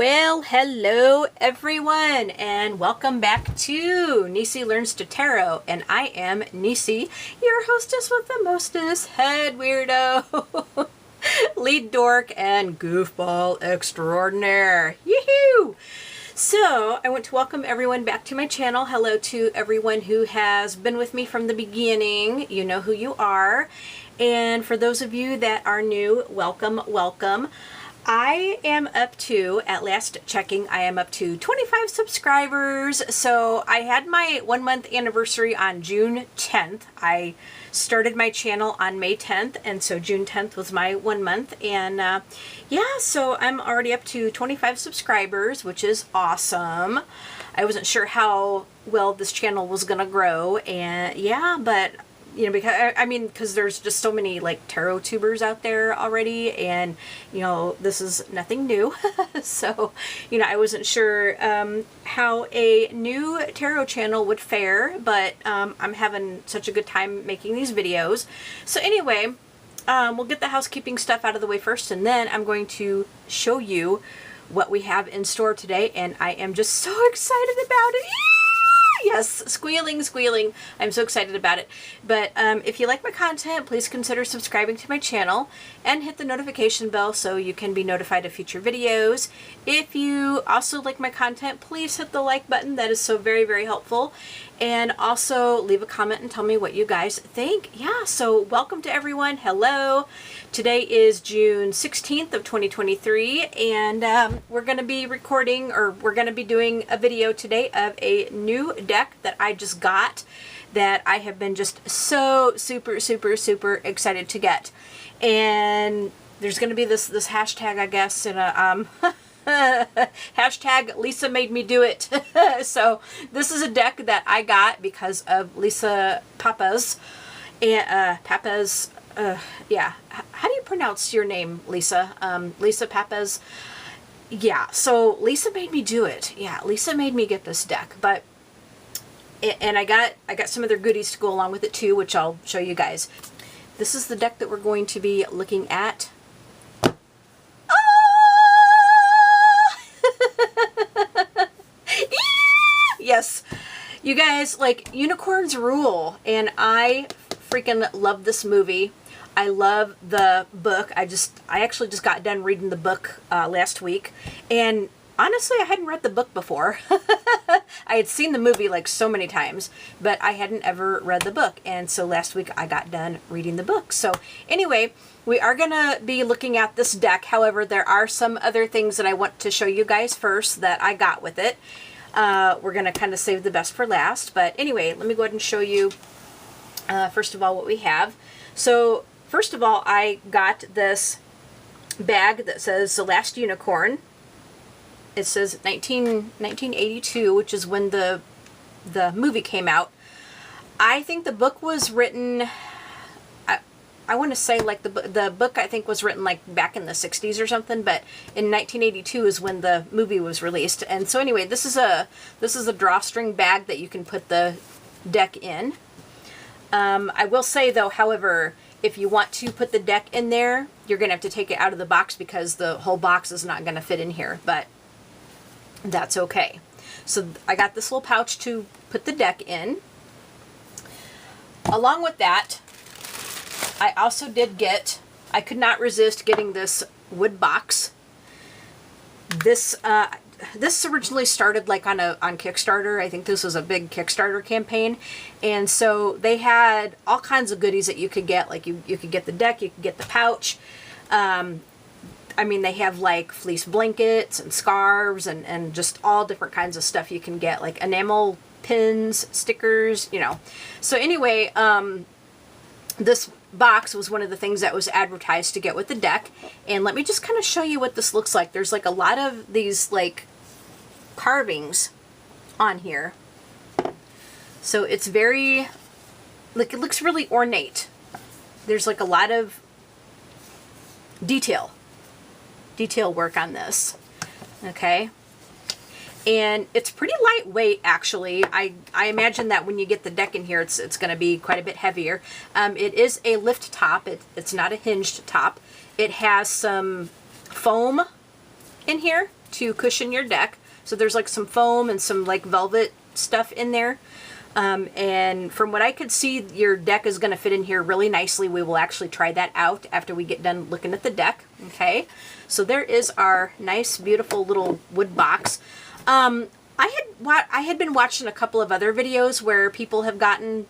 Well, hello everyone, and welcome back to Nisi Learns to Tarot, and I am Nisi, your hostess with the mostest, head weirdo, lead dork, and goofball extraordinaire. Yee-hoo! So, I want to welcome everyone back to my channel. Hello to everyone who has been with me from the beginning. You know who you are. And for those of you that are new, welcome, welcome. I am up to, at last checking, I am up to 25 subscribers. So I had my 1 month anniversary on June 10th. I started my channel on May 10th, and so June 10th was my 1 month. And yeah, so I'm already up to 25 subscribers, which is awesome. I wasn't sure how well this channel was gonna grow, and yeah, but you know, because there's just so many like tarot tubers out there already, and you know, this is nothing new. So, you know, I wasn't sure how a new tarot channel would fare, but I'm having such a good time making these videos. So anyway, we'll get the housekeeping stuff out of the way first, and then I'm going to show you what we have in store today, and I am just so excited about it. Yes, squealing, squealing. I'm so excited about it. But if you like my content, please consider subscribing to my channel and hit the notification bell so you can be notified of future videos. If you also like my content, please hit the like button. That is so very, very helpful. And also leave a comment and tell me what you guys think. Yeah, so welcome to everyone. Hello. Today is June 16th of 2023, and we're going to be recording, or we're going to be doing a video today of a new deck that I just got that I have been just so super, super, super excited to get. And there's going to be this hashtag, I guess, in a hashtag Lisa made me do it. So this is a deck that I got because of Lisa Pappas. And yeah, how do you pronounce your name, Lisa? Lisa Pappas. Yeah, so Lisa made me do it. Yeah, Lisa made me get this deck, but and I got some other goodies to go along with it too, which I'll show you guys. This is the deck that we're going to be looking at. Yes, you guys, like, unicorns rule, and I freaking love this movie. I love the book. I actually just got done reading the book last week, and honestly, I hadn't read the book before. I had seen the movie like so many times, but I hadn't ever read the book, and so last week I got done reading the book. So anyway, we are going to be looking at this deck. However, there are some other things that I want to show you guys first that I got with it. We're going to kind of save the best for last, but anyway, let me go ahead and show you first of all what we have. So first of all, I got this bag that says The Last Unicorn. It says 1982, which is when the movie came out. I think the book was written, I want to say like the book I think was written like back in the 60s or something, but in 1982 is when the movie was released. And so anyway, this is a drawstring bag that you can put the deck in. I will say though, however, if you want to put the deck in there, you're going to have to take it out of the box because the whole box is not going to fit in here, but that's okay. So I got this little pouch to put the deck in. Along with that, I also did get, I could not resist getting this wood box. This originally started like on Kickstarter. I think this was a big Kickstarter campaign, and so they had all kinds of goodies that you could get. Like you could get the deck, you could get the pouch. I mean, they have like fleece blankets and scarves and just all different kinds of stuff you can get, like enamel pins, stickers, you know. So anyway, this box was one of the things that was advertised to get with the deck, and let me just kind of show you what this looks like. There's like a lot of these like carvings on here, so it's very, like, it looks really ornate. There's like a lot of detail work on this. Okay, and it's pretty lightweight actually. I imagine that when you get the deck in here, it's going to be quite a bit heavier. It is a lift top. It's not a hinged top. It has some foam in here to cushion your deck. So there's like some foam and some like velvet stuff in there. And from what I could see, your deck is going to fit in here really nicely. We will actually try that out after we get done looking at the deck. Okay, so there is our nice, beautiful little wood box. I had been watching a couple of other videos where people have gotten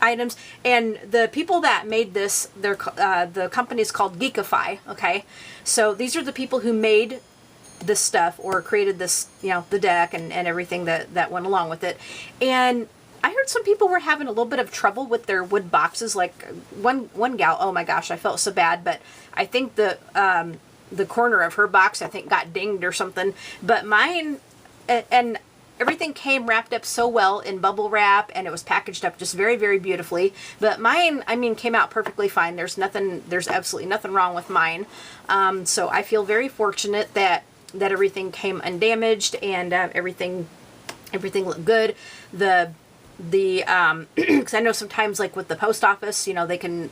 items, and the people that made this, the company is called Geekify. Okay, so these are the people who made this stuff or created this, you know, the deck and everything that went along with it. And I heard some people were having a little bit of trouble with their wood boxes. Like one gal, oh my gosh, I felt so bad, but I think the corner of her box, I think, got dinged or something. But mine, and everything came wrapped up so well in bubble wrap, and it was packaged up just very, very beautifully. But mine, I mean, came out perfectly fine. There's absolutely nothing wrong with mine. So I feel very fortunate that everything came undamaged, and everything looked good. Because I know sometimes, like with the post office, you know, they can,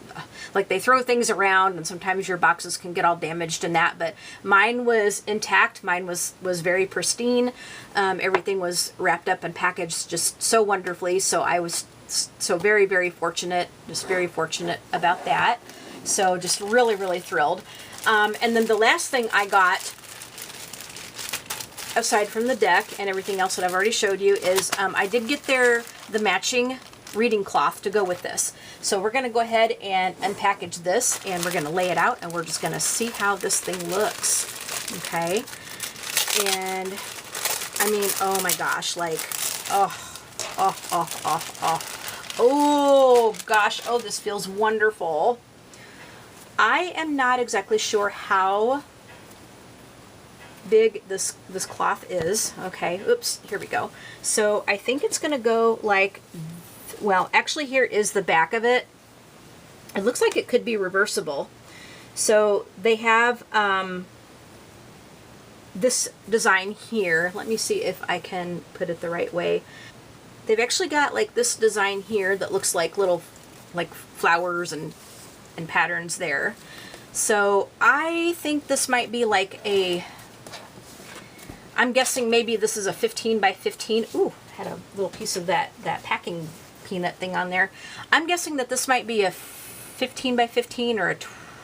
like, they throw things around, and sometimes your boxes can get all damaged and that, but mine was intact. Mine was very pristine. Everything was wrapped up and packaged just so wonderfully. So I was so very, very fortunate, just very fortunate about that. So just really, really thrilled. And then the last thing I got, aside from the deck and everything else that I've already showed you, is I did get the matching reading cloth to go with this. So we're going to go ahead and unpackage this, and we're going to lay it out, and we're just going to see how this thing looks. Okay. And I mean, oh my gosh, like, oh gosh, oh, this feels wonderful. I am not exactly sure how big this cloth is. Okay, oops, here we go. So I think it's gonna go like, well, actually here is the back of it. It looks like it could be reversible. So they have this design here. Let me see if I can put it the right way. They've actually got like this design here that looks like little like flowers and patterns there. So I think this might be like a, I'm guessing maybe this is a 15 by 15. Ooh, had a little piece of that packing peanut thing on there. I'm guessing that this might be a 15 by 15 or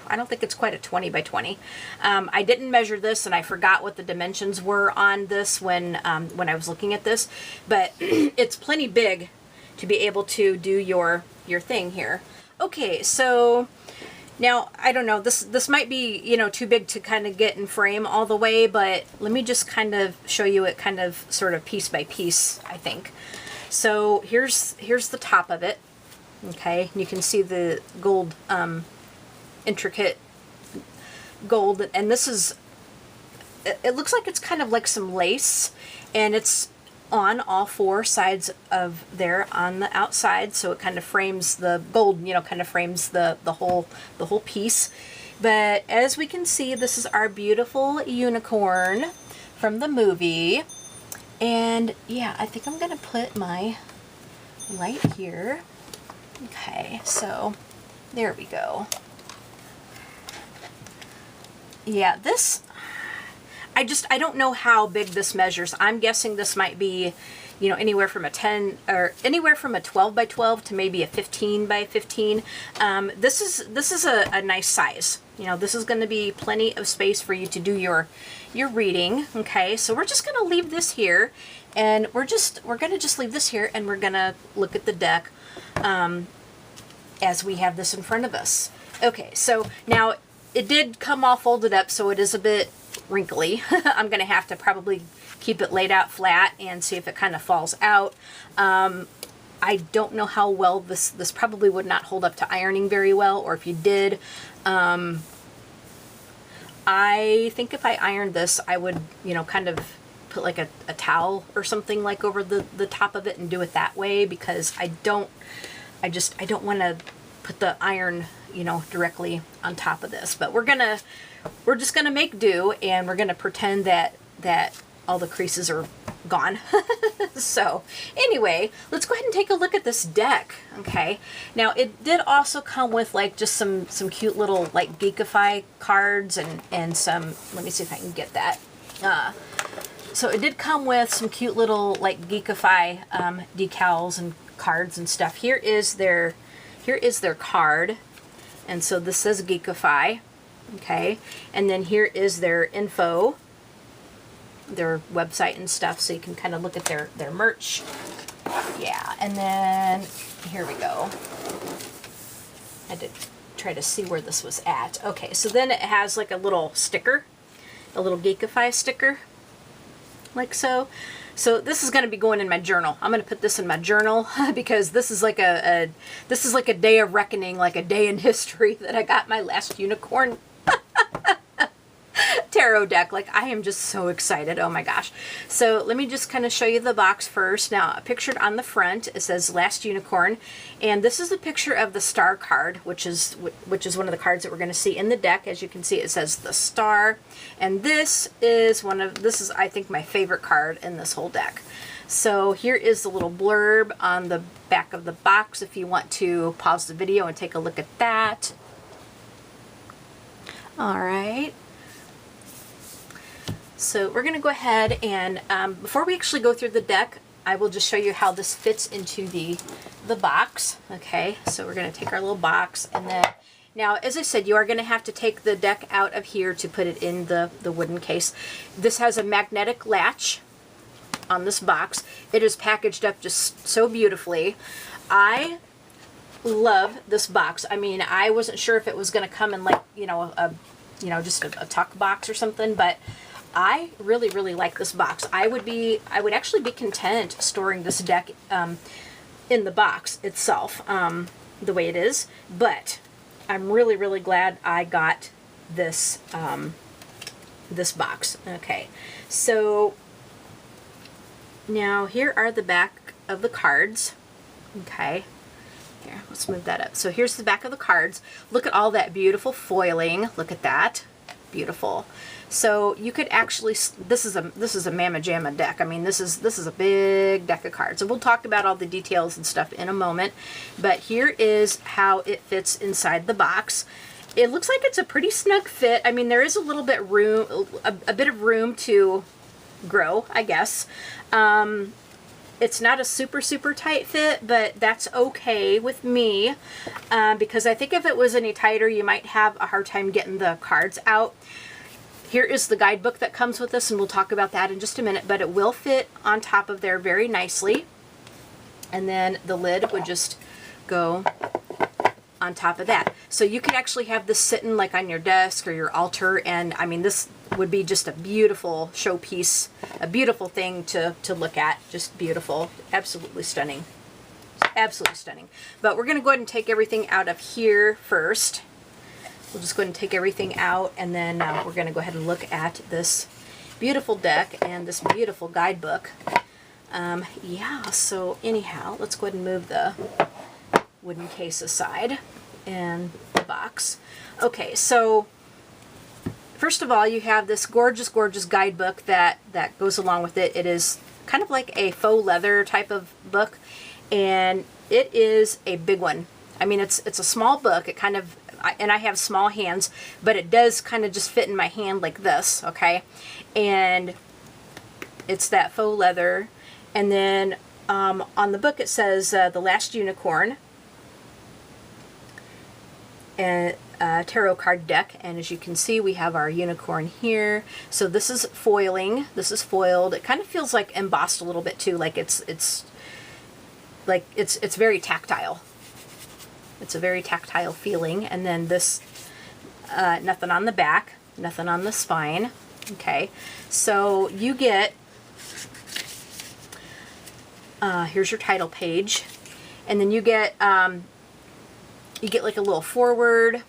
I don't think it's quite a 20 by 20. I didn't measure this, and I forgot what the dimensions were on this when I was looking at this, but it's plenty big to be able to do your thing here. Okay, so now, I don't know, this might be, you know, too big to kind of get in frame all the way, but let me just kind of show you it kind of sort of piece by piece, I think. So here's the top of it, okay? You can see the gold, intricate gold, and this is, it looks like it's kind of like some lace, and it's on all four sides of there on the outside, so it kind of frames the gold, you know, kind of frames the whole piece. But as we can see, this is our beautiful unicorn from the movie. And yeah, I think I'm gonna put my light here. Okay, so there we go. Yeah, this, I don't know how big this measures. I'm guessing this might be, you know, anywhere from a 10 or anywhere from a 12 by 12 to maybe a 15 by 15. This is a nice size. You know, this is going to be plenty of space for you to do your reading. Okay, so we're just going to leave this here, and we're going to just leave this here, and we're going to look at the deck as we have this in front of us. Okay, so now it did come all folded up, so it is a bit wrinkly. I'm going to have to probably keep it laid out flat and see if it kind of falls out. I don't know how well this probably would not hold up to ironing very well, or if you did. I think if I ironed this, I would, you know, kind of put like a towel or something like over the top of it and do it that way, because I don't want to put the iron, you know, directly on top of this. But we're just gonna make do, and we're gonna pretend that all the creases are gone. So anyway, let's go ahead and take a look at this deck. Okay, now it did also come with like just some cute little like Geekify cards and some, let me see if I can get that. So it did come with some cute little like Geekify decals and cards and stuff. Here is their card, and so this says Geekify. Okay, and then here is their info, their website and stuff, so you can kind of look at their merch. Yeah, and then here we go. I had to try to see where this was at. Okay, so then it has like a little sticker, a little Geekify sticker, like so. So this is going to be going in my journal. I'm going to put this in my journal because this is like a day of reckoning, like a day in history that I got my last unicorn tarot deck. Like, I am just so excited. Oh my gosh. So let me just kind of show you the box first. Now, pictured on the front, it says Last Unicorn, and this is a picture of the star card, which is one of the cards that we're going to see in the deck. As you can see, it says the star, and this is I think my favorite card in this whole deck. So here is the little blurb on the back of the box if you want to pause the video and take a look at that. All right. So we're going to go ahead and before we actually go through the deck, I will just show you how this fits into the box. Okay, so we're going to take our little box, and then now, as I said, you are going to have to take the deck out of here to put it in the wooden case. This has a magnetic latch on this box. It is packaged up just so beautifully. I love this box. I mean, I wasn't sure if it was going to come in like, just a tuck box or something, but I really, really like this box. I would actually be content storing this deck in the box itself, the way it is, but I'm really, really glad I got this, this box. Okay, so now here are the back of the cards. Okay, here, let's move that up. So here's the back of the cards. Look at all that beautiful foiling. Look at that. Beautiful. So you could actually, this is a Mama Jamma deck. I mean, this is a big deck of cards. So we'll talk about all the details and stuff in a moment. But here is how it fits inside the box. It looks like it's a pretty snug fit. I mean, there is a little bit room, a bit of room to grow, I guess. It's not a super, super tight fit, but that's okay with me because I think if it was any tighter, you might have a hard time getting the cards out. Here is the guidebook that comes with this, and we'll talk about that in just a minute, but it will fit on top of there very nicely. And then the lid would just go on top of that. So you could actually have this sitting like on your desk or your altar, and I mean, this would be just a beautiful showpiece, a beautiful thing to look at. Just beautiful. Absolutely stunning. Absolutely stunning. But we're going to go ahead and take everything out of here first. We'll just go ahead and take everything out, and then we're going to go ahead and look at this beautiful deck and this beautiful guidebook. Yeah, so anyhow, let's go ahead and move the wooden case aside and the box. Okay, so first of all, you have this gorgeous, gorgeous guidebook that goes along with it. It is kind of like a faux leather type of book, and it is a big one. I mean, it's a small book. It kind of, and I have small hands, but it does kind of just fit in my hand like this, okay? And it's that faux leather. And then on the book it says The Last Unicorn and tarot card deck. And as you can see, we have our unicorn here. So this is foiling. This is foiled. It kind of feels like embossed a little bit too, like it's very tactile. It's a very tactile feeling. And then this, nothing on the back, nothing on the spine. Okay, so you get, here's your title page, and then you get like a little foreword.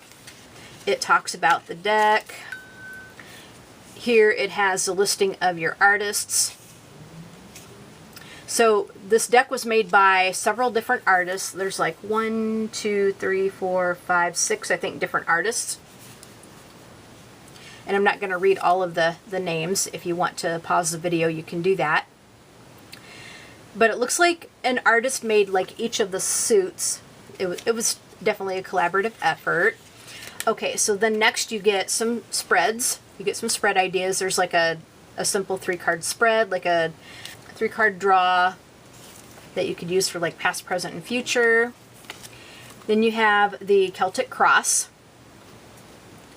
It talks about the deck. Here it has a listing of your artists. So this deck was made by several different artists. There's like 1, 2, 3, 4, 5, 6, I think, different artists. And I'm not going to read all of the names. If you want to pause the video, you can do that. But it looks like an artist made like each of the suits. It was definitely a collaborative effort. Okay, so then next you get some spreads. You get some spread ideas. There's like a simple 3-card spread, like a 3-card draw that you could use for like past, present, and future. Then you have the Celtic Cross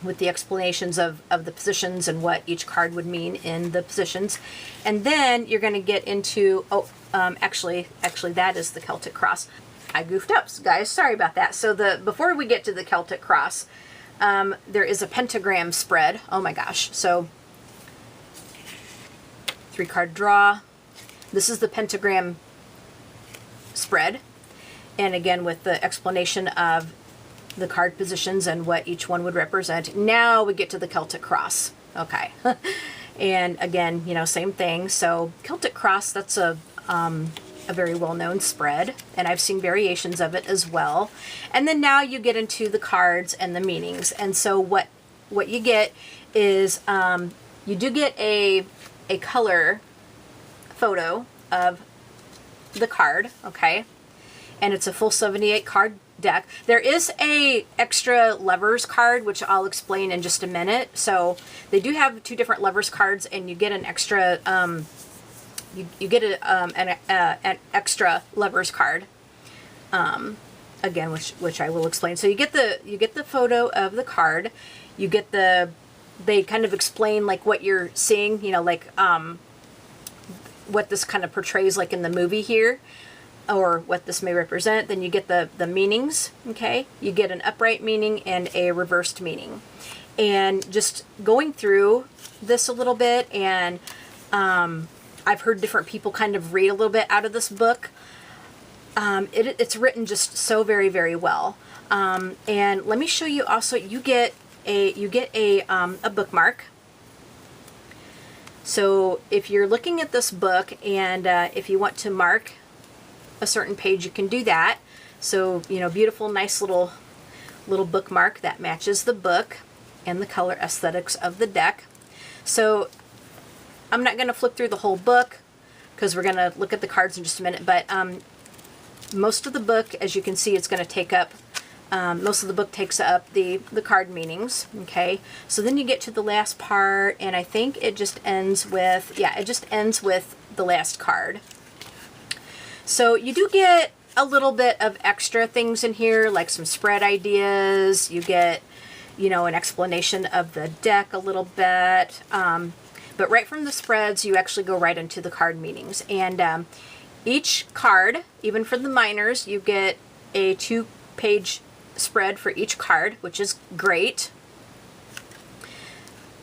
with the explanations of the positions and what each card would mean in the positions. And then you're going to get into, actually that is the Celtic Cross. I goofed up, guys. Sorry about that. So before we get to the Celtic Cross, there is a pentagram spread. Oh my gosh. So 3-card draw. This is the pentagram spread. And again, with the explanation of the card positions and what each one would represent. Now we get to the Celtic Cross. Okay. And again, you know, same thing. So Celtic Cross, that's a very well-known spread, and I've seen variations of it as well. And then now you get into the cards and the meanings. And so what you get is you do get a color photo of the card, okay? And it's a full 78 card deck. There is a extra lovers card, which I'll explain in just a minute. So they do have 2 different lovers cards, and you get an extra you get an extra lovers card, again, which I will explain. So you get the photo of the card, you get they kind of explain like what you're seeing, you know, like what this kind of portrays like in the movie here, or what this may represent. Then you get the meanings, okay? You get an upright meaning and a reversed meaning. And just going through this a little bit, and I've heard different people kind of read a little bit out of this book. It's written just so very, very well. And let me show you also, you get a bookmark. So if you're looking at this book, and if you want to mark a certain page, you can do that. So, you know, beautiful, nice little bookmark that matches the book and the color aesthetics of the deck. So I'm not going to flip through the whole book because we're going to look at the cards in just a minute, but most of the book, as you can see, it's going to take up, most of the book takes up the card meanings, okay? So then you get to the last part, and I think it just ends with, yeah, it just ends with the last card. So you do get a little bit of extra things in here, like some spread ideas. You get, you know, an explanation of the deck a little bit. But right from the spreads, you actually go right into the card meanings. And each card, even for the minors, you get a 2-page spread for each card, which is great.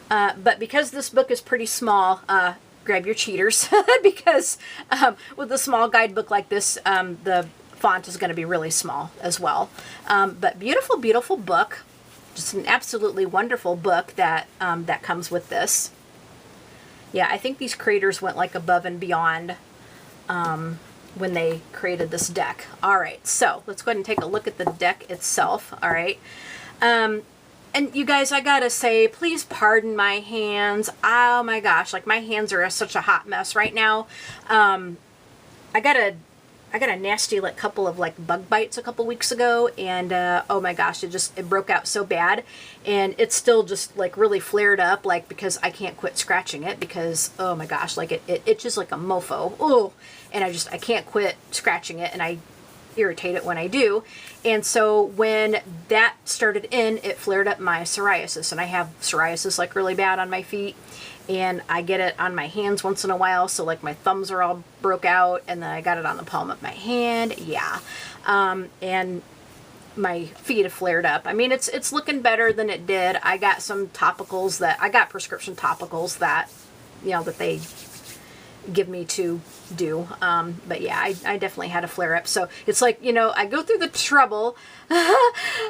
But because this book is pretty small, grab your cheaters, because with a small guidebook like this, the font is going to be really small as well. But beautiful, beautiful book. Just an absolutely wonderful book that that comes with this. Yeah, I think these creators went like above and beyond when they created this deck. All right, so let's go ahead and take a look at the deck itself. All right. And you guys, I gotta say, please pardon my hands. Oh my gosh, like my hands are such a hot mess right now. I got a nasty like couple of like bug bites a couple weeks ago, and oh my gosh, it broke out so bad, and it's still just like really flared up, like because I can't quit scratching it, because oh my gosh, like it itches like a mofo. Oh, and I can't quit scratching it, and I irritate it when I do. And so when that started it flared up my psoriasis, and I have psoriasis like really bad on my feet, and I get it on my hands once in a while, so like my thumbs are all broke out, and then I got it on the palm of my hand. Yeah. And my feet have flared up. I mean, it's looking better than it did. I got some topicals I got prescription topicals that, you know, that they give me to do. But yeah, I definitely had a flare up. So it's like, you know, I go through the trouble,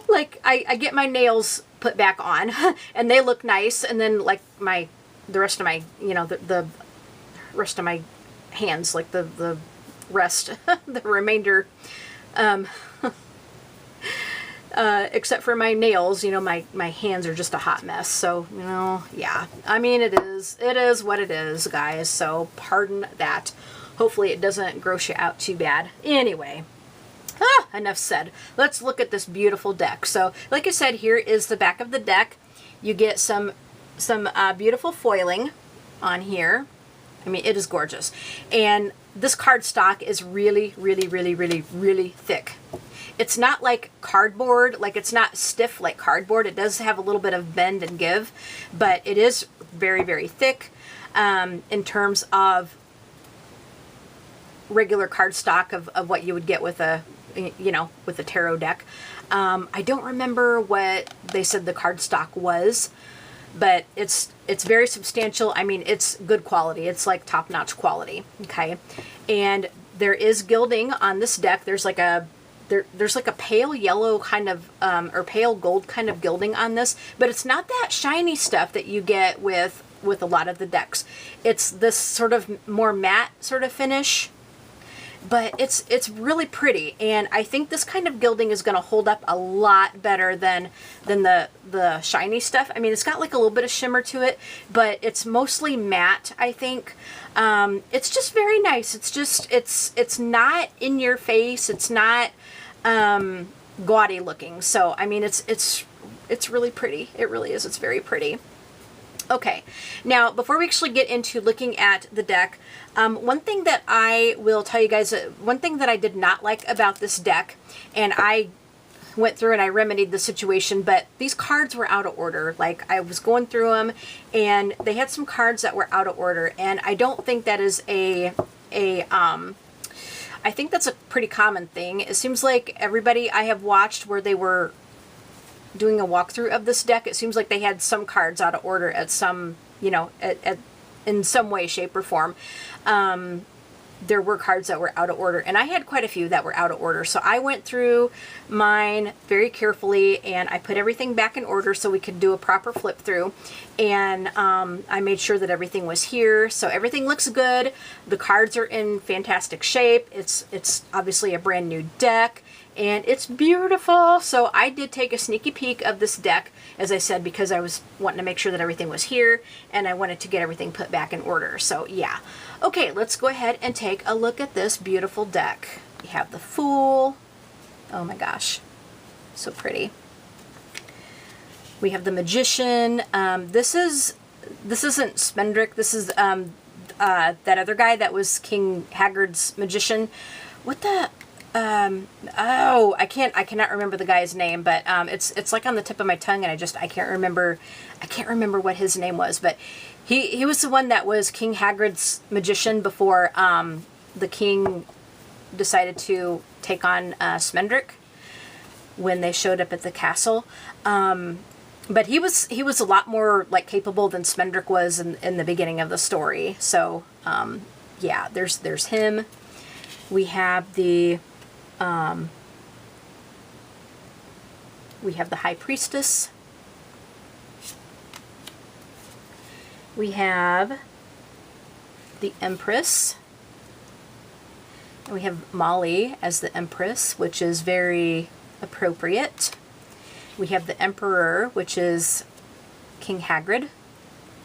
like I get my nails put back on and they look nice. And then like the rest of my, you know, the rest of my hands, like the rest, the remainder, except for my nails, you know, my hands are just a hot mess. So, you know, yeah, I mean, it is what it is, guys. So pardon that hopefully it doesn't gross you out too bad. Anyway, enough said. Let's look at this beautiful deck. So, like I said, here is the back of the deck. You get some beautiful foiling on here. I mean, it is gorgeous. And this cardstock is really, really, really, really, really thick. It's not like cardboard, like it's not stiff like cardboard. It does have a little bit of bend and give, but it is very, very thick in terms of regular cardstock of what you would get with a, you know, with a tarot deck. I don't remember what they said the cardstock was, but it's very substantial. I mean, it's good quality. It's like top-notch quality, okay? And there is gilding on this deck. There's like a pale yellow kind of, or pale gold kind of gilding on this, but it's not that shiny stuff that you get with a lot of the decks. It's this sort of more matte sort of finish, but it's really pretty, and I think this kind of gilding is going to hold up a lot better than the shiny stuff. I mean, it's got like a little bit of shimmer to it, but it's mostly matte, I think. It's just very nice. It's just, it's not in your face. It's not gaudy looking. So, I mean, it's really pretty. It really is. It's very pretty. Okay, now before we actually get into looking at the deck, one thing that I will tell you guys, one thing that I did not like about this deck, and I went through and I remedied the situation, but these cards were out of order. Like, I was going through them and they had some cards that were out of order, and I don't think that is I think that's a pretty common thing. It seems like everybody I have watched where they were doing a walkthrough of this deck, it seems like they had some cards out of order at some, you know, in some way, shape, or form. There were cards that were out of order, and I had quite a few that were out of order. So I went through mine very carefully, and I put everything back in order so we could do a proper flip through. And I made sure that everything was here, so everything looks good. The cards are in fantastic shape. It's obviously a brand new deck, and it's beautiful. So I did take a sneaky peek of this deck, as I said, because I was wanting to make sure that everything was here, and I wanted to get everything put back in order. So yeah. Okay, let's go ahead and take a look at this beautiful deck. We have the Fool. Oh my gosh, so pretty. We have the Magician. This isn't Smendrick. This is that other guy that was King Haggard's magician. What the? Oh, I cannot remember the guy's name, but it's like on the tip of my tongue, and I can't remember what his name was, but he was the one that was King Haggard's magician before the king decided to take on Smendrick when they showed up at the castle. But he was a lot more like capable than Smendrick was in the beginning of the story. So yeah, there's him. We have the High Priestess. We have the Empress. And we have Molly as the Empress, which is very appropriate. We have the Emperor, which is King Haggard.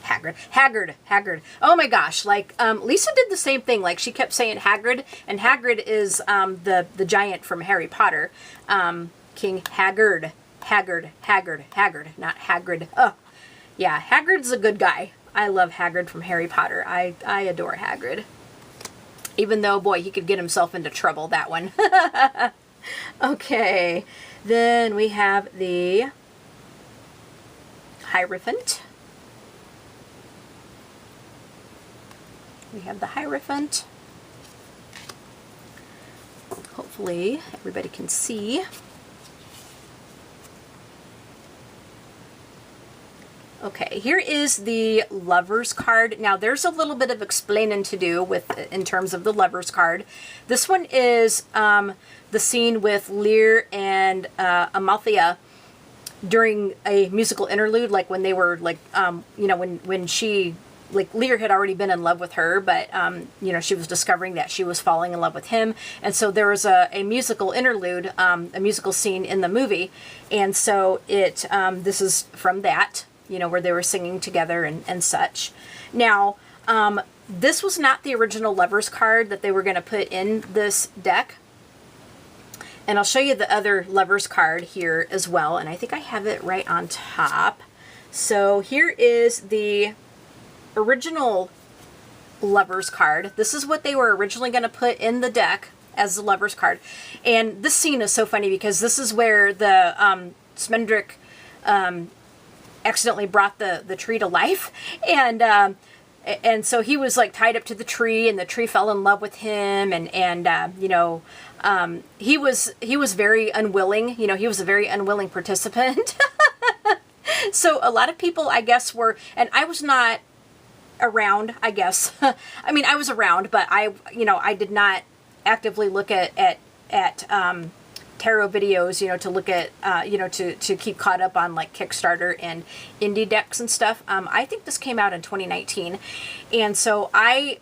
Haggard. Oh my gosh, like Lisa did the same thing. Like, she kept saying Hagrid, and Hagrid is the giant from Harry Potter. King Haggard, not Hagrid. Oh, yeah, Hagrid's a good guy. I love Hagrid from Harry Potter. I adore Hagrid. Even though, boy, he could get himself into trouble, that one. Okay, then we have the Hierophant. We have the Hierophant. Hopefully everybody can see. Okay, here is the Lovers card. Now, there's a little bit of explaining to do in terms of the Lovers card. This one is the scene with Lear and Amalthea during a musical interlude, like when they were like, you know, when she, like, Lear had already been in love with her, but, you know, she was discovering that she was falling in love with him. And so there was a musical interlude, a musical scene in the movie. And so this is from that, you know, where they were singing together and such. Now, This was not the original Lovers card that they were going to put in this deck. And I'll show you the other Lovers card here as well. And I think I have it right on top. So here is the original Lovers card. This is what they were originally going to put in the deck as the Lovers card. And this scene is so funny because this is where the Smendrick accidentally brought the tree to life. And so he was like tied up to the tree, and the tree fell in love with him, and you know, he was very unwilling. You know, he was a very unwilling participant. So a lot of people, I guess, were, and I was not around, I guess. I mean, I was around, but I did not actively look at tarot videos, you know, to look at, you know, to keep caught up on like Kickstarter and indie decks and stuff. I think this came out in 2019. And so I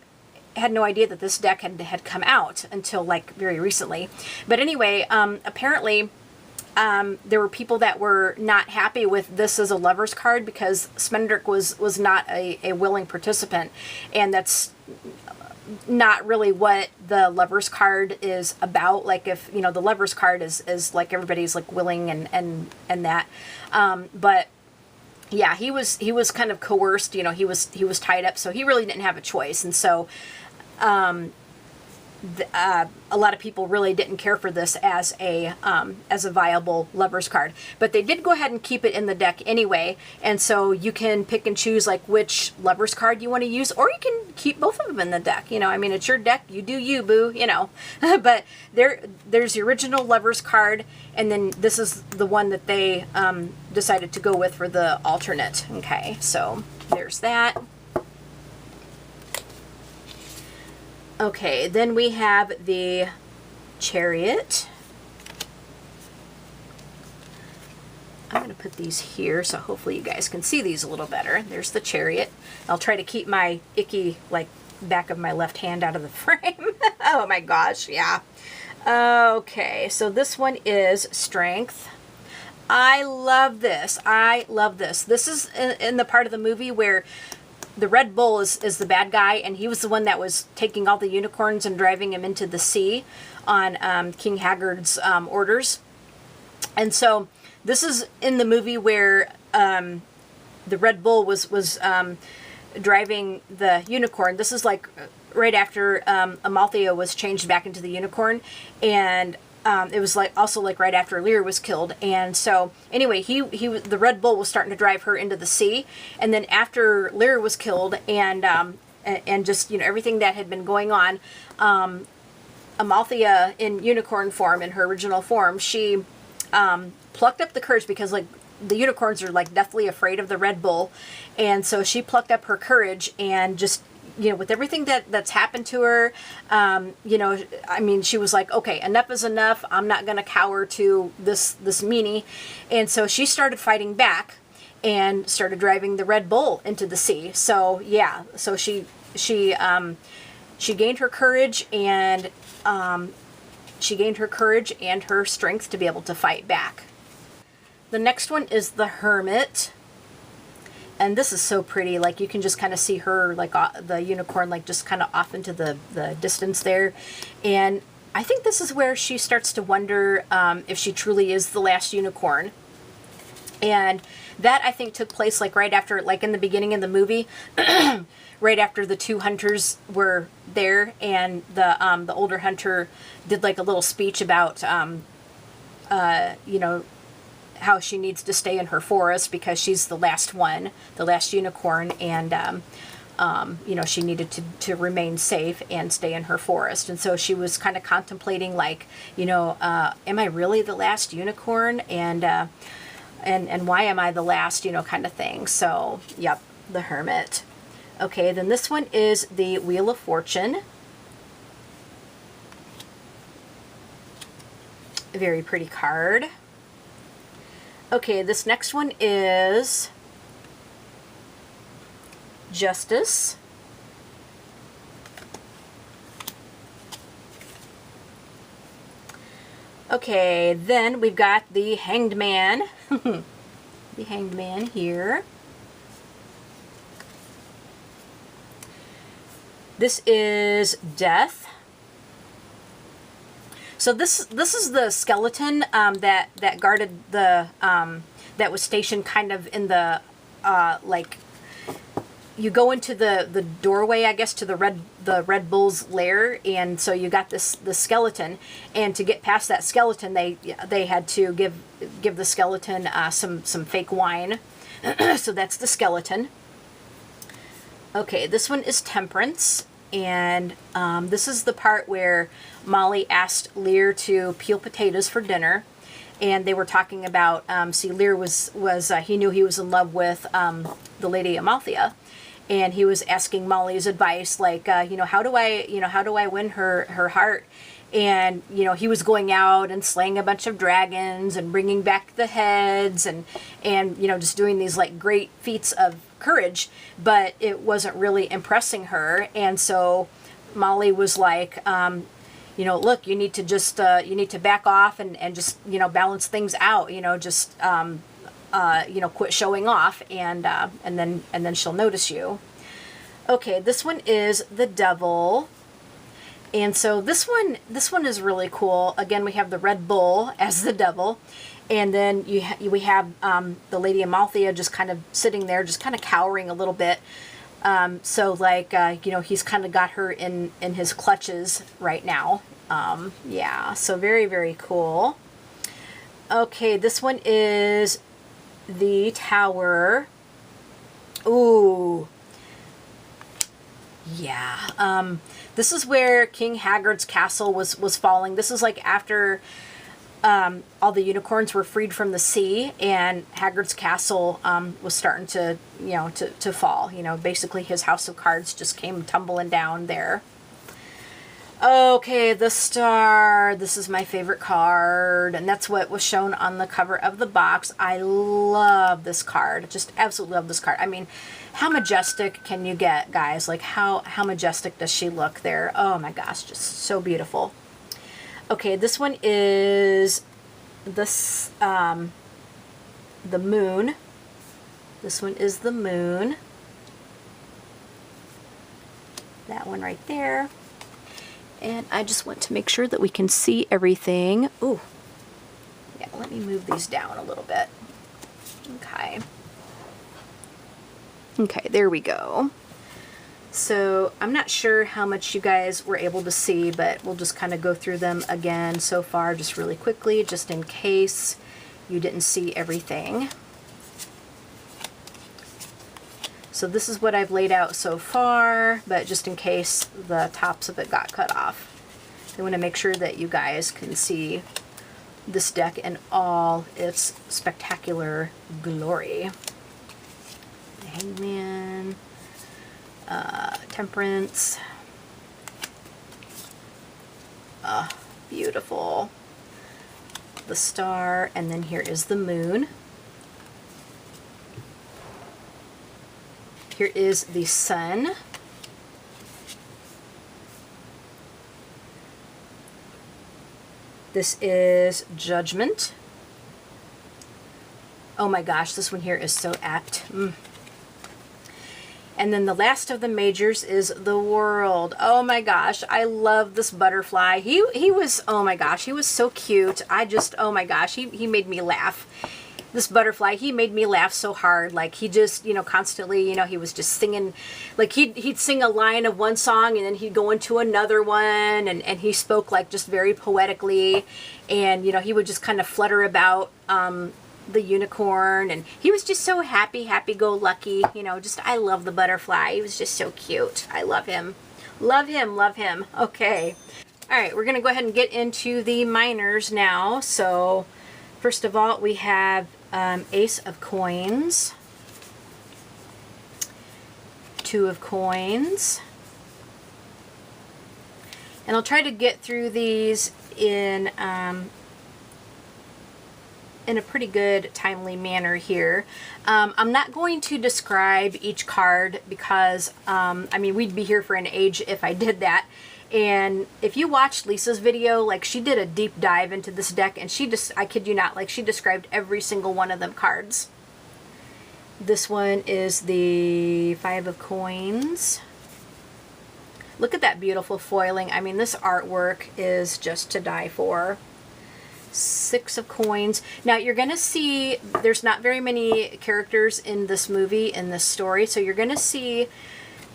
had no idea that this deck had come out until like very recently. But anyway, apparently there were people that were not happy with this as a Lovers card because Smendrick was not a willing participant. And that's not really what the Lovers card is about. Like, if, you know, the Lovers card is like everybody's like willing and that. But yeah, he was kind of coerced, you know, he was tied up, so he really didn't have a choice. And so, a lot of people really didn't care for this as a viable Lovers card, but they did go ahead and keep it in the deck anyway. And so you can pick and choose like which Lovers card you want to use, or you can keep both of them in the deck. You know, I mean, it's your deck, you do you, boo. You know, but there's the original Lovers card, and then this is the one that they decided to go with for the alternate. Okay, so there's that. Okay, then we have the Chariot. I'm going to put these here so hopefully you guys can see these a little better. There's the Chariot. I'll try to keep my icky, like, back of my left hand out of the frame. Oh my gosh, yeah. Okay, so this one is Strength. I love this. I love this. This is in the part of the movie where the Red Bull is the bad guy, and he was the one that was taking all the unicorns and driving them into the sea on King Haggard's orders. And so this is in the movie where the Red Bull was driving the unicorn. This is like right after Amalthea was changed back into the unicorn, and it was like also like right after Lear was killed. And so anyway, the Red Bull was starting to drive her into the sea. And then after Lear was killed and just, you know, everything that had been going on, Amalthea in unicorn form, in her original form, she plucked up the courage, because like the unicorns are like deathly afraid of the Red Bull. And so she plucked up her courage and just, you know, with everything that's happened to her, you know, I mean, she was like, okay, enough is enough. I'm not going to cower to this meanie. And so she started fighting back and started driving the Red Bull into the sea. So yeah, so she gained her courage, and her strength to be able to fight back. The next one is the Hermit. And this is so pretty. Like, you can just kind of see her, like, the unicorn, like, just kind of off into the distance there. And I think this is where she starts to wonder if she truly is the last unicorn. And that, I think, took place, like, right after, like, in the beginning of the movie, right after the two hunters were there. And the older hunter did, like, a little speech about, you know, how she needs to stay in her forest because she's the last one, the last unicorn, and you know, she needed to remain safe and stay in her forest. And so she was kind of contemplating, like, you know, am I really the last unicorn, and why am I the last, you know, kind of thing. So yep, the Hermit. Okay, then this one is the Wheel of Fortune. A very pretty card. Okay, this next one is Justice. Okay, then we've got the Hanged Man. The Hanged Man here. This is Death. So this is the skeleton that guarded the that was stationed kind of in the like, you go into the doorway, I guess, to the Red Bull's lair, and so you got this skeleton, and to get past that skeleton, they had to give the skeleton some fake wine. So that's the skeleton. Okay, this one is Temperance, and this is the part where Molly asked Lear to peel potatoes for dinner, and they were talking about, see, Lear was he knew he was in love with the Lady Amalthea, and he was asking Molly's advice, like, you know, how do I win her heart? And, you know, he was going out and slaying a bunch of dragons and bringing back the heads and you know, just doing these like great feats of courage, but it wasn't really impressing her. And so Molly was like, you know, look, you need to just, you need to back off and just, you know, balance things out, you know, just, you know, quit showing off, and then she'll notice you. Okay, this one is the Devil. And so this one is really cool. Again, we have the Red Bull as the devil, and then we have the Lady Amalthea just kind of sitting there, just kind of cowering a little bit. So like, you know, he's kind of got her in his clutches right now. Yeah, so very, very cool. Okay, this one is the Tower. Ooh. Yeah. This is where King Haggard's castle was falling. This is like after all the unicorns were freed from the sea, and Haggard's castle was starting to, you know, to fall. You know, basically his house of cards just came tumbling down there. Okay, the Star. This is my favorite card, and that's what was shown on the cover of the box. I love this card. Just absolutely love this card. I mean, how majestic can you get, guys? Like, how majestic does she look there? Oh my gosh, just so beautiful. Okay, this one is this the Moon. This one is the Moon. That one right there. And I just want to make sure that we can see everything. Ooh. Yeah, let me move these down a little bit. Okay. Okay, there we go. So I'm not sure how much you guys were able to see, but we'll just kind of go through them again so far, just really quickly, just in case you didn't see everything. So this is what I've laid out so far, but just in case the tops of it got cut off, I want to make sure that you guys can see this deck in all its spectacular glory. Hangman, Temperance, beautiful, the Star, and then here is the Moon. Here is the Sun. This is Judgment. Oh my gosh, this one here is so apt. And then the last of the majors is the World. Oh my gosh, I love this butterfly. He was, oh my gosh, he was so cute. I just, oh my gosh, he made me laugh. This butterfly, he made me laugh so hard. Like, he just, you know, constantly, you know, he was just singing, like he'd sing a line of one song and then he'd go into another one, and he spoke like just very poetically, and, you know, he would just kind of flutter about the unicorn, and he was just so happy-go-lucky, you know, just, I love the butterfly. He was just so cute. I love him. Love him, love him. Okay. All right, we're going to go ahead and get into the minors now. So, first of all, we have Ace of Coins, Two of Coins, and I'll try to get through these in a pretty good, timely manner here. I'm not going to describe each card because, I mean, we'd be here for an age if I did that. And if you watched Lisa's video, like, she did a deep dive into this deck, and she just, I kid you not, like, she described every single one of them cards. This one is the Five of Coins. Look at that beautiful foiling. I mean, this artwork is just to die for. 6 of coins. Now you're going to see there's not very many characters in this movie, in this story, so you're going to see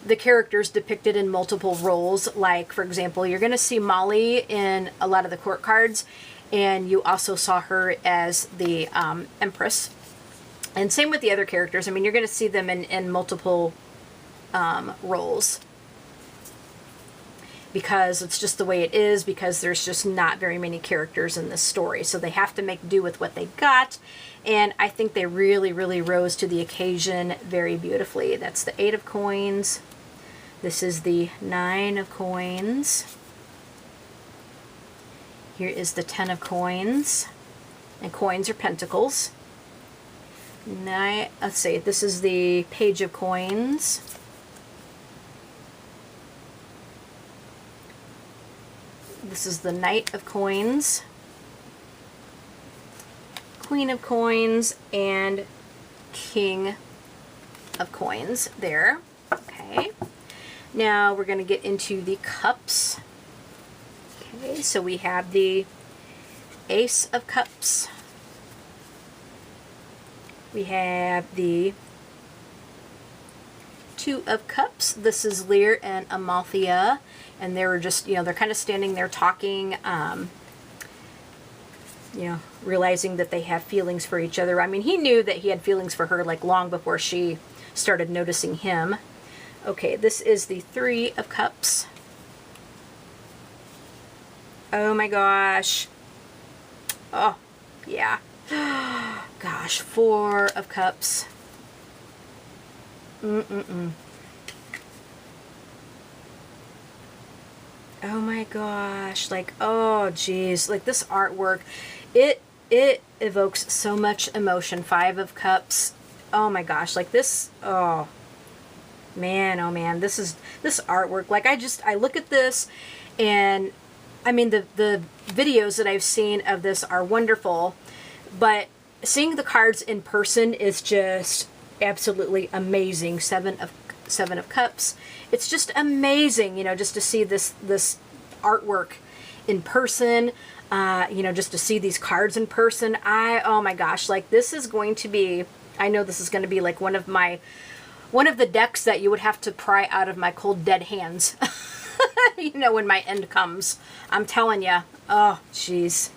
the characters depicted in multiple roles. Like, for example, you're going to see Molly in a lot of the court cards, and you also saw her as the Empress. And same with the other characters. I mean, you're going to see them in multiple roles, because it's just the way it is, because there's just not very many characters in this story. So they have to make do with what they got. And I think they really, really rose to the occasion very beautifully. That's the 8 of coins. This is the 9 of coins. Here is the 10 of coins. And coins are pentacles. Let's see, this is the Page of coins. This is the Knight of coins, Queen of coins, and King of coins there. Okay. Now we're going to get into the cups. Okay, so we have the Ace of Cups. We have the 2 of Cups. This is Lear and Amalthea. And they were just, they're kind of standing there talking, realizing that they have feelings for each other. I mean, he knew that he had feelings for her, like, long before she started noticing him. Okay, this is the 3 of Cups. Oh my gosh. Oh, yeah. Gosh, 4 of Cups. Oh my gosh, like, oh geez, like this artwork, it evokes so much emotion. 5 of Cups. Oh my gosh, like this, oh man, this artwork, like I look at this, and I mean the videos that I've seen of this are wonderful, but seeing the cards in person is just absolutely amazing. 7 of Cups. It's just amazing, just to see this artwork in person, just to see these cards in person. Oh my gosh, like this is going to be, I know this is going to be like one of the decks that you would have to pry out of my cold dead hands, when my end comes. I'm telling you. Oh, jeez.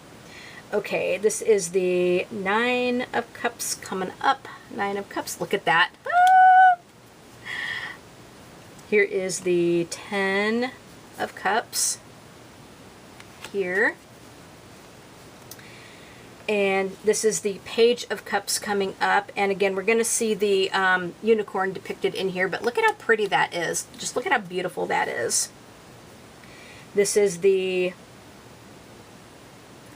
Okay, this is the 9 of Cups coming up. 9 of Cups, look at that. Here is the 10 of Cups here. And this is the Page of Cups coming up. And again, we're going to see the unicorn depicted in here. But look at how pretty that is. Just look at how beautiful that is. This is the...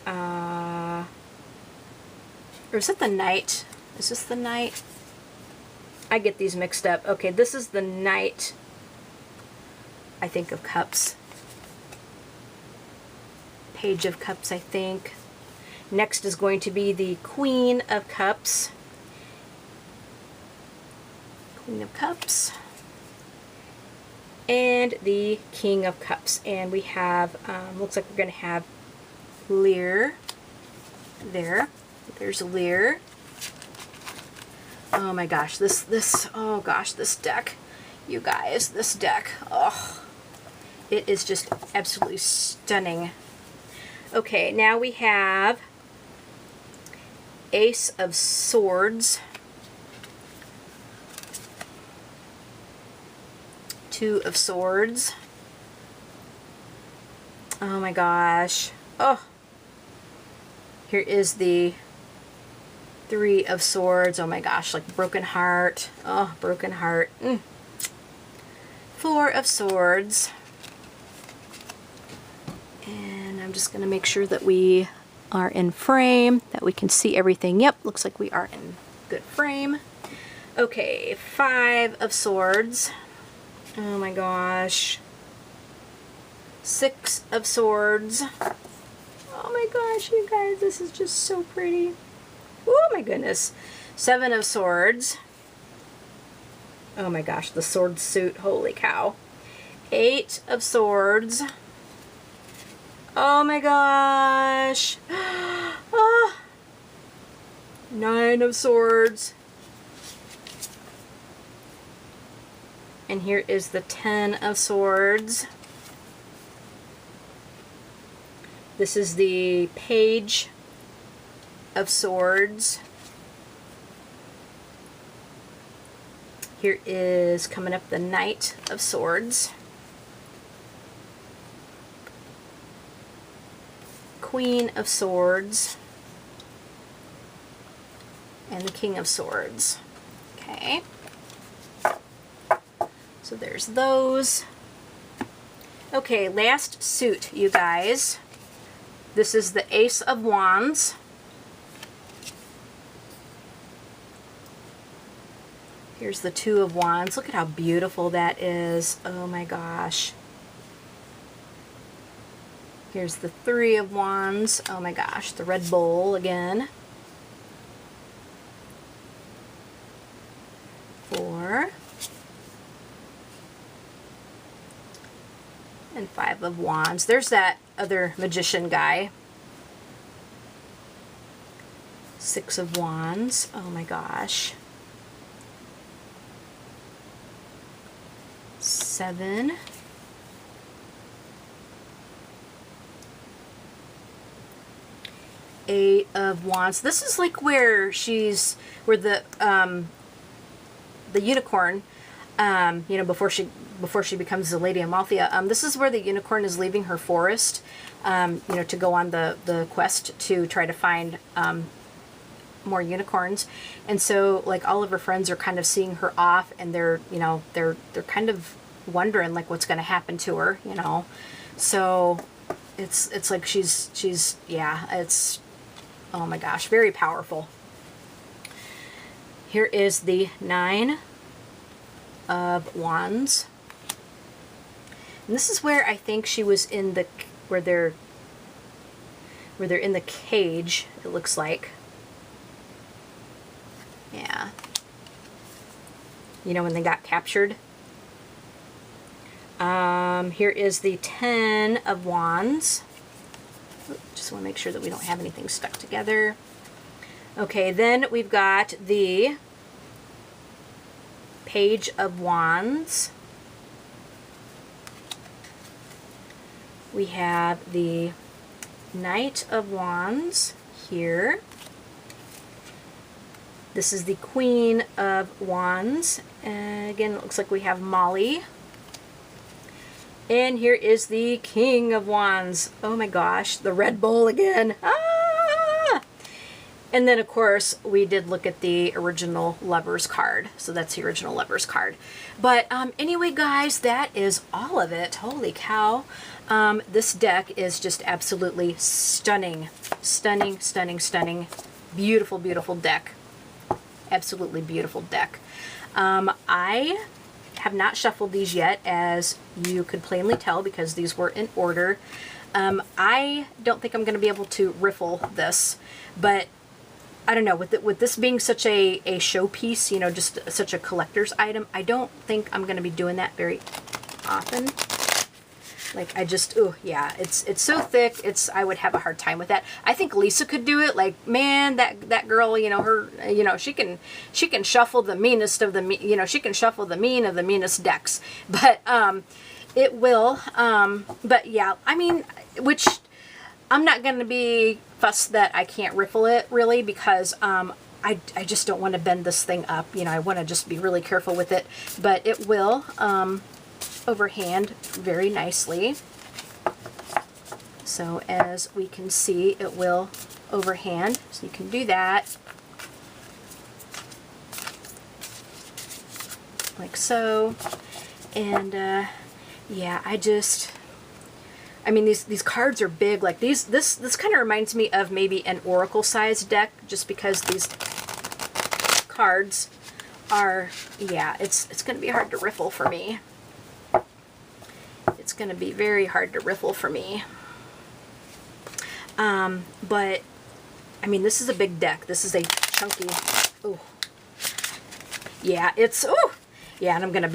or is it the Knight? Is this the Knight? I get these mixed up. Okay, this is the Knight, I think, of Cups. Page of Cups, I think. Next is going to be the Queen of Cups. Queen of Cups. And the King of Cups. And we have, looks like we're going to have Lear there. There's Lear. Oh my gosh, this deck, you guys, this deck, oh, it is just absolutely stunning. Okay, now we have Ace of Swords, 2 of Swords. Oh my gosh, oh, here is the 3 of Swords. Oh my gosh, like Broken Heart. Oh, Broken Heart. 4 of Swords. And I'm just going to make sure that we are in frame, that we can see everything. Yep, looks like we are in good frame. Okay, 5 of Swords. Oh my gosh. 6 of Swords. Oh my gosh, you guys, this is just so pretty. Oh my goodness. 7 of Swords. Oh my gosh, the sword suit. Holy cow. 8 of Swords. Oh my gosh. Ah. 9 of Swords. And here is the 10 of Swords. This is the Page of Swords. Here is coming up the Knight of Swords. Queen of Swords. And the King of Swords. Okay. So there's those. Okay, last suit, you guys. This is the Ace of Wands. Here's the Two of Wands. Look at how beautiful that is. Oh my gosh. Here's the Three of Wands. Oh my gosh, the red bowl again. 4. And 5 of Wands. There's that other magician guy. 6 of Wands. Oh my gosh. 7. 8 of Wands. This is like where the unicorn, you know, before she becomes the Lady Amalthea. This is where the unicorn is leaving her forest, you know, to go on the quest to try to find more unicorns. And so, like, all of her friends are kind of seeing her off, and they're, you know, they're kind of wondering like what's going to happen to her, you know. So it's like she's yeah, it's, oh my gosh, very powerful. Here is the 9 of Wands. And this is where I think she was in the, where they're in the cage, it looks like. Yeah. You know, when they got captured. Here is the 10 of Wands. Just want to make sure that we don't have anything stuck together. Okay, then we've got the Page of Wands. We have the Knight of Wands here. This is the Queen of Wands. And again, it looks like we have Molly. And here is the King of Wands. Oh my gosh, the red bowl again. Ah! And then, of course, we did look at the original Lovers card. So that's the original Lovers card. But anyway, guys, that is all of it. Holy cow. This deck is just absolutely stunning. Stunning, stunning, stunning. Beautiful, beautiful deck. Absolutely beautiful deck. I have not shuffled these yet, as you could plainly tell, because these were in order. I don't think I'm going to be able to riffle this, but I don't know, with this being such a showpiece, you know, just such a collector's item, I don't think I'm going to be doing that very often. Like, I just, oh yeah, it's so thick, I would have a hard time with that. I think Lisa could do it. Like, man, that girl, you know, her, you know, she can shuffle the meanest of the, you know, she can shuffle the mean of the meanest decks. But it will, but yeah, I mean, which I'm not going to be fussed that I can't riffle it, really, because I just don't want to bend this thing up. You know, I want to just be really careful with it. But it will overhand very nicely. So as we can see, it will overhand. So you can do that. Like so. And yeah, I mean, these cards are big. Like this kind of reminds me of maybe an Oracle sized deck, just because these cards are, yeah, it's going to be hard to riffle for me. It's going to be very hard to riffle for me. But I mean, this is a big deck. This is a chunky, oh yeah, it's, oh Yeah, and I'm gonna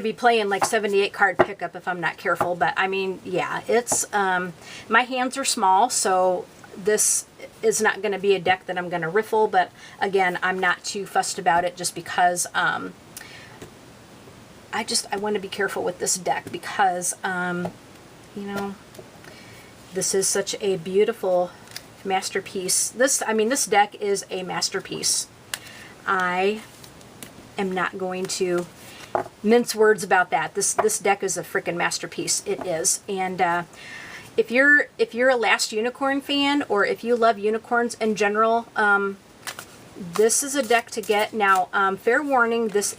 be playing like 78 card pickup if I'm not careful. But I mean, yeah, it's my hands are small, so this is not going to be a deck that I'm going to riffle. But again, I'm not too fussed about it, just because I want to be careful with this deck, because you know, this is such a beautiful masterpiece. This deck is a masterpiece. I am not going to mince words about that. This deck is a freaking masterpiece. It is. And if you're a Last Unicorn fan, or if you love unicorns in general, this is a deck to get. Now, fair warning, this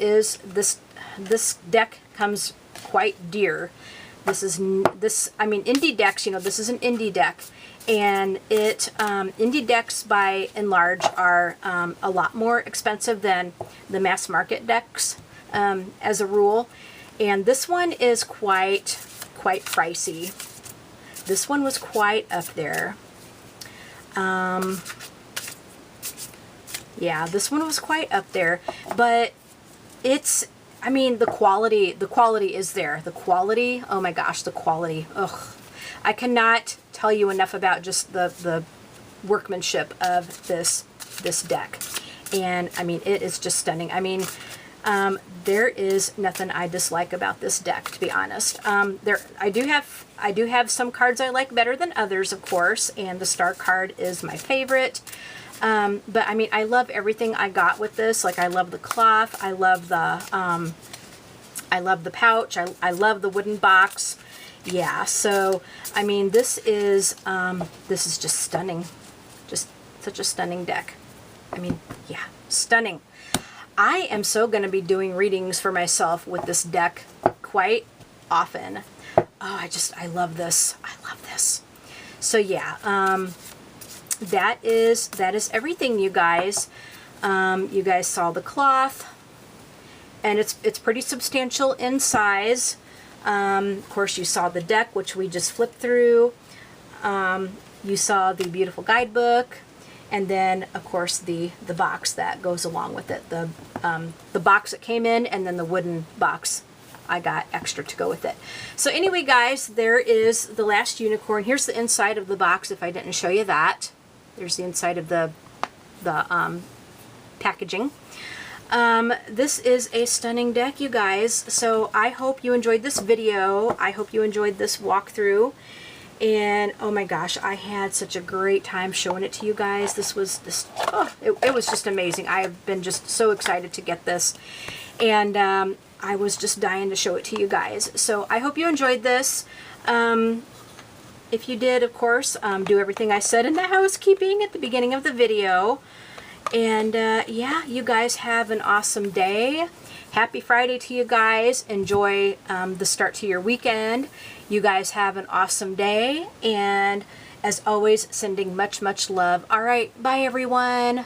deck comes quite dear. Indie decks, you know, this is an indie deck, and indie decks by and large are a lot more expensive than the mass market decks, as a rule. And this one is quite pricey. This one was quite up there. Yeah, this one was quite up there, but it's, I mean, the quality is there. The quality, oh my gosh, the quality. Ugh. I cannot tell you enough about just the workmanship of this deck. And I mean, it is just stunning. I mean, there is nothing I dislike about this deck, to be honest. I do have some cards I like better than others, of course, and the star card is my favorite. But I mean, I love everything I got with this. Like, I love the cloth, I love the pouch, I love the wooden box. Yeah, so I mean, this is just stunning. Just such a stunning deck. I mean, yeah, stunning. I am so going to be doing readings for myself with this deck quite often. Oh, I love this. I love this. So yeah, that is everything, you guys. You guys saw the cloth, and it's pretty substantial in size. Of course, you saw the deck, which we just flipped through. You saw the beautiful guidebook, and then of course the box that goes along with it. The box that came in, and then the wooden box I got extra to go with it. So anyway, guys, there is the Last Unicorn. Here's the inside of the box, if I didn't show you that. There's the inside of the packaging. This is a stunning deck, you guys. So I hope you enjoyed this video. I hope you enjoyed this walkthrough. And oh my gosh, I had such a great time showing it to you guys. It was just amazing. I've been just so excited to get this. And I was just dying to show it to you guys. So I hope you enjoyed this. If you did, of course, do everything I said in the housekeeping at the beginning of the video. And yeah, you guys have an awesome day. Happy Friday to you guys. Enjoy the start to your weekend. You guys have an awesome day. And as always, sending much, much love. All right, bye everyone.